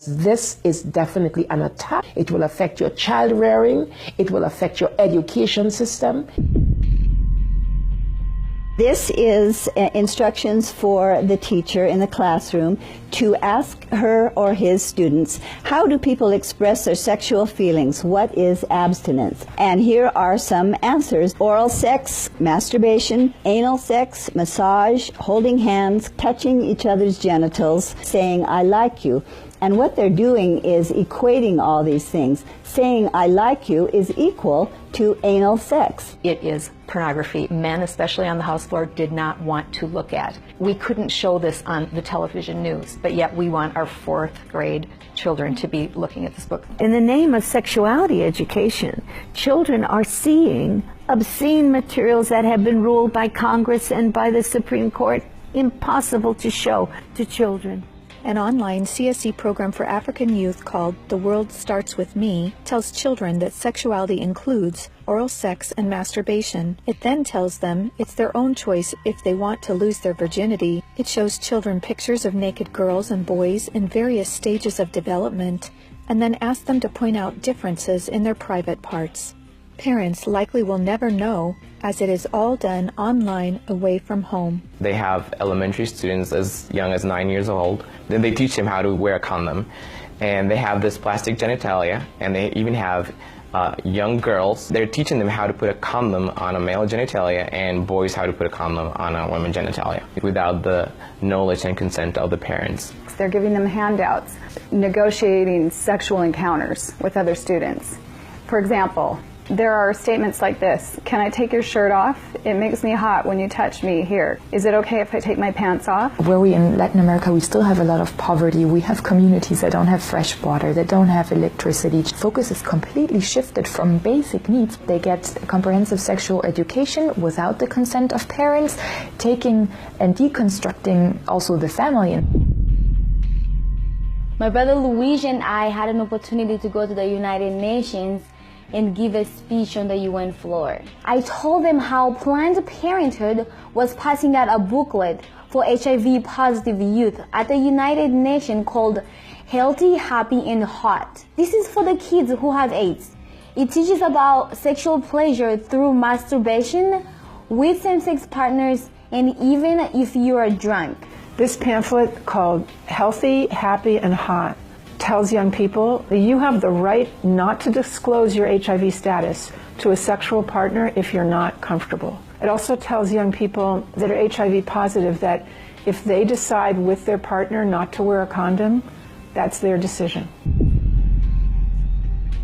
This is definitely an attack. It will affect your child rearing. It will affect your education system. This is instructions for the teacher in the classroom to ask her or his students, how do people express their sexual feelings? What is abstinence? And here are some answers. Oral sex, masturbation, anal sex, massage, holding hands, touching each other's genitals, saying, I like you. And what they're doing is equating all these things. Saying, I like you is equal to anal sex. It is pornography. Men, especially on the House floor, did not want to look at. We couldn't show this on the television news, but yet we want our 4th grade children to be looking at this book. In the name of sexuality education, children are seeing obscene materials that have been ruled by Congress and by the Supreme Court impossible to show to children. An online CSE program for African youth called The World Starts With Me tells children that sexuality includes oral sex and masturbation. It then tells them it's their own choice if they want to lose their virginity. It shows children pictures of naked girls and boys in various stages of development, and then asks them to point out differences in their private parts. Parents likely will never know, as it is all done online away from home. They have elementary students as young as 9 years old. Then they teach them how to wear a condom. And they have this plastic genitalia, and they even have young girls. They're teaching them how to put a condom on a male genitalia and boys how to put a condom on a woman's genitalia without the knowledge and consent of the parents. They're giving them handouts, negotiating sexual encounters with other students. For example, there are statements like this: can I take your shirt off? It makes me hot when you touch me here. Is it okay if I take my pants off? Where we in Latin America, we still have a lot of poverty. We have communities that don't have fresh water, that don't have electricity. Focus is completely shifted from basic needs. They get comprehensive sexual education without the consent of parents, taking and deconstructing also the family. My brother Luigi and I had an opportunity to go to the United Nations and give a speech on the UN floor. I told them how Planned Parenthood was passing out a booklet for HIV positive youth at the United Nations called Healthy, Happy, and Hot. This is for the kids who have AIDS. It teaches about sexual pleasure through masturbation, with same-sex partners, and even if you are drunk. This pamphlet called Healthy, Happy, and Hot tells young people that you have the right not to disclose your HIV status to a sexual partner if you're not comfortable. It also tells young people that are HIV positive that if they decide with their partner not to wear a condom, that's their decision.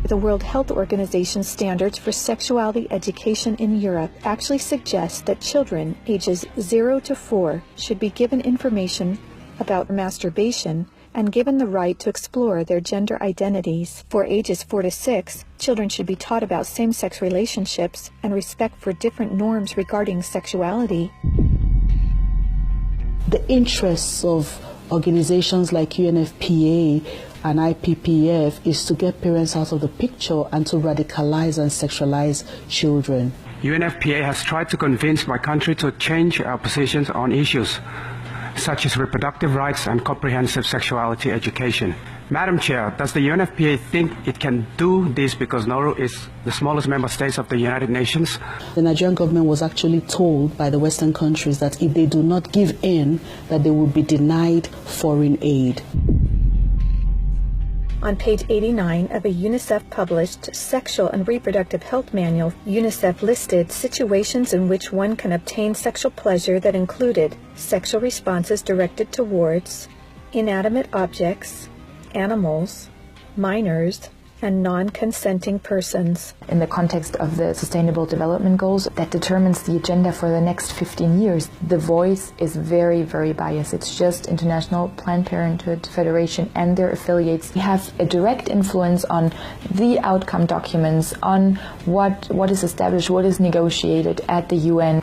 The World Health Organization standards for sexuality education in Europe actually suggest that children ages 0 to 4 should be given information about masturbation and given the right to explore their gender identities. For ages 4 to 6, children should be taught about same-sex relationships and respect for different norms regarding sexuality. The interests of organizations like UNFPA and IPPF is to get parents out of the picture and to radicalize and sexualize children. UNFPA has tried to convince my country to change our positions on issues such as reproductive rights and comprehensive sexuality education. Madam Chair, does the UNFPA think it can do this because Nauru is the smallest member state of the United Nations? The Nigerian government was actually told by the Western countries that if they do not give in, that they will be denied foreign aid. On page 89 of a UNICEF-published Sexual and Reproductive Health Manual, UNICEF listed situations in which one can obtain sexual pleasure that included sexual responses directed towards inanimate objects, animals, minors, and non-consenting persons. In the context of the Sustainable Development Goals that determines the agenda for the next 15 years, the voice is very, very biased. It's just International Planned Parenthood Federation and their affiliates have a direct influence on the outcome documents, on what is established, what is negotiated at the UN.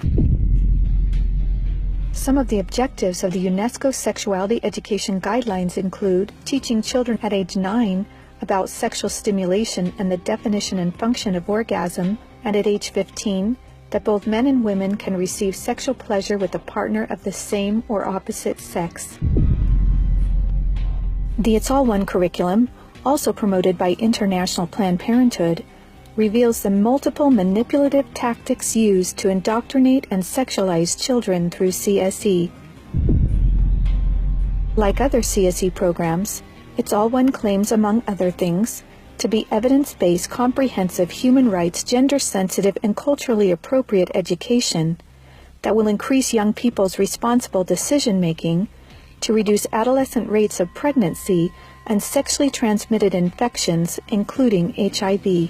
Some of the objectives of the UNESCO Sexuality Education Guidelines include teaching children at age 9 about sexual stimulation and the definition and function of orgasm, and at age 15, that both men and women can receive sexual pleasure with a partner of the same or opposite sex. The It's All One curriculum, also promoted by International Planned Parenthood, reveals the multiple manipulative tactics used to indoctrinate and sexualize children through CSE. Like other CSE programs, It's All One claims, among other things, to be evidence-based, comprehensive, human rights, gender-sensitive, and culturally appropriate education that will increase young people's responsible decision-making, to reduce adolescent rates of pregnancy and sexually transmitted infections, including HIV.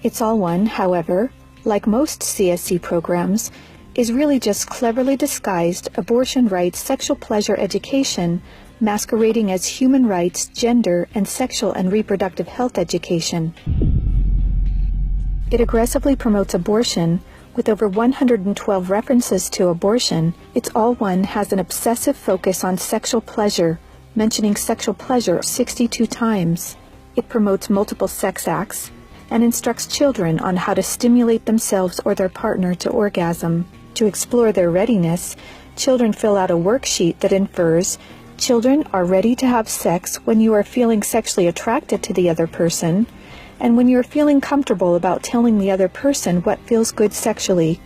It's All One, however, like most CSE programs, is really just cleverly disguised abortion rights, sexual pleasure education, masquerading as human rights, gender, and sexual and reproductive health education. It aggressively promotes abortion. With over 112 references to abortion, It's All One has an obsessive focus on sexual pleasure, mentioning sexual pleasure 62 times. It promotes multiple sex acts and instructs children on how to stimulate themselves or their partner to orgasm. To explore their readiness, children fill out a worksheet that infers children are ready to have sex when you are feeling sexually attracted to the other person, and when you're feeling comfortable about telling the other person what feels good sexually.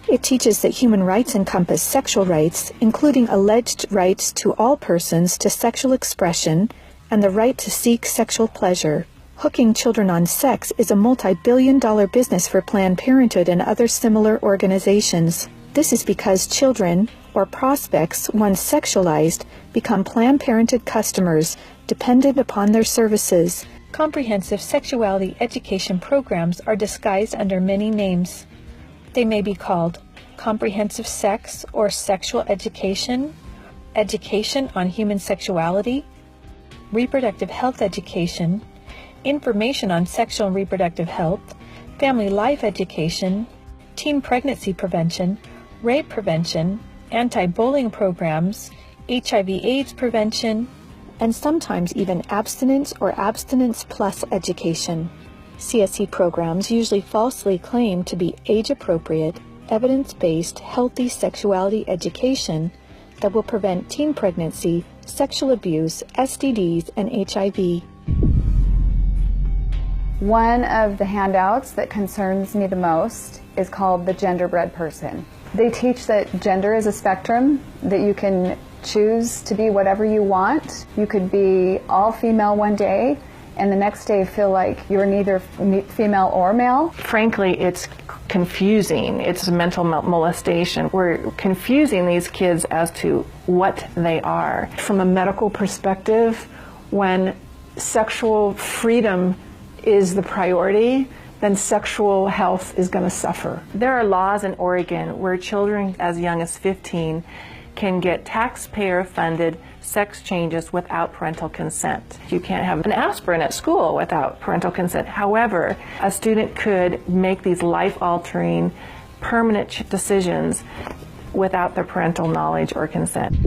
It teaches that human rights encompass sexual rights, including alleged rights to all persons to sexual expression and the right to seek sexual pleasure. Hooking children on sex is a multi-billion-dollar business for Planned Parenthood and other similar organizations. This is because children, or prospects, once sexualized, become Planned Parenthood customers, dependent upon their services. Comprehensive sexuality education programs are disguised under many names. They may be called comprehensive sex or sexual education, education on human sexuality, reproductive health education, information on sexual and reproductive health, family life education, teen pregnancy prevention, rape prevention, anti-bullying programs, HIV/AIDS prevention, and sometimes even abstinence or abstinence plus education. CSE programs usually falsely claim to be age-appropriate, evidence-based, healthy sexuality education that will prevent teen pregnancy, sexual abuse, STDs, and HIV. One of the handouts that concerns me the most is called the Genderbread Person. They teach that gender is a spectrum, that you can choose to be whatever you want. You could be all female one day and the next day feel like you're neither female or male. Frankly, it's confusing. It's mental molestation. We're confusing these kids as to what they are. From a medical perspective, when sexual freedom is the priority, then sexual health is going to suffer. There are laws in Oregon where children as young as 15 can get taxpayer-funded sex changes without parental consent. You can't have an aspirin at school without parental consent. However, a student could make these life-altering, permanent decisions without their parental knowledge or consent.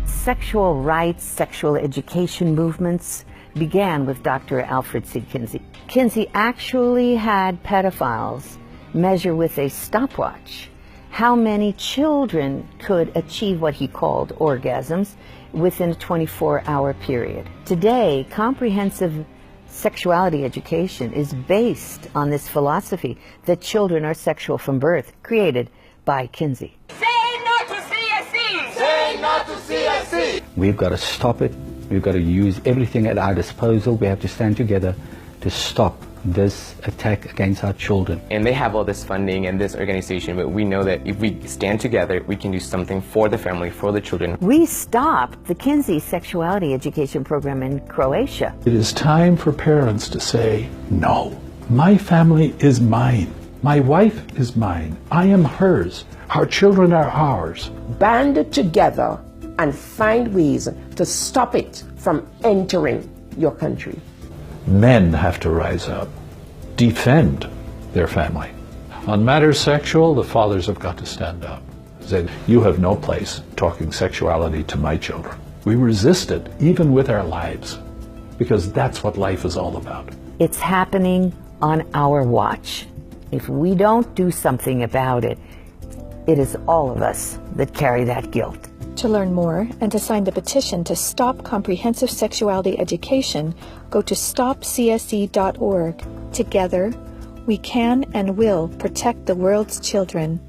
Sexual rights, sexual education movements began with Dr. Alfred C. Kinsey. Kinsey actually had pedophiles measure with a stopwatch how many children could achieve what he called orgasms within a 24-hour period. Today, comprehensive sexuality education is based on this philosophy that children are sexual from birth, created by Kinsey. Say no to CSE! Say no to CSE! We've got to stop it. We've got to use everything at our disposal. We have to stand together to stop this attack against our children. And they have all this funding and this organization, but we know that if we stand together, we can do something for the family, for the children. We stopped the Kinsey sexuality education program in Croatia. It is time for parents to say, no, my family is mine. My wife is mine. I am hers. Our children are ours. Band together and find ways to stop it from entering your country. Men have to rise up, defend their family. On matters sexual, the fathers have got to stand up. Say, you have no place talking sexuality to my children. We resist it, even with our lives, because that's what life is all about. It's happening on our watch. If we don't do something about it, it is all of us that carry that guilt. To learn more and to sign the petition to stop comprehensive sexuality education, go to stopcse.org. Together, we can and will protect the world's children.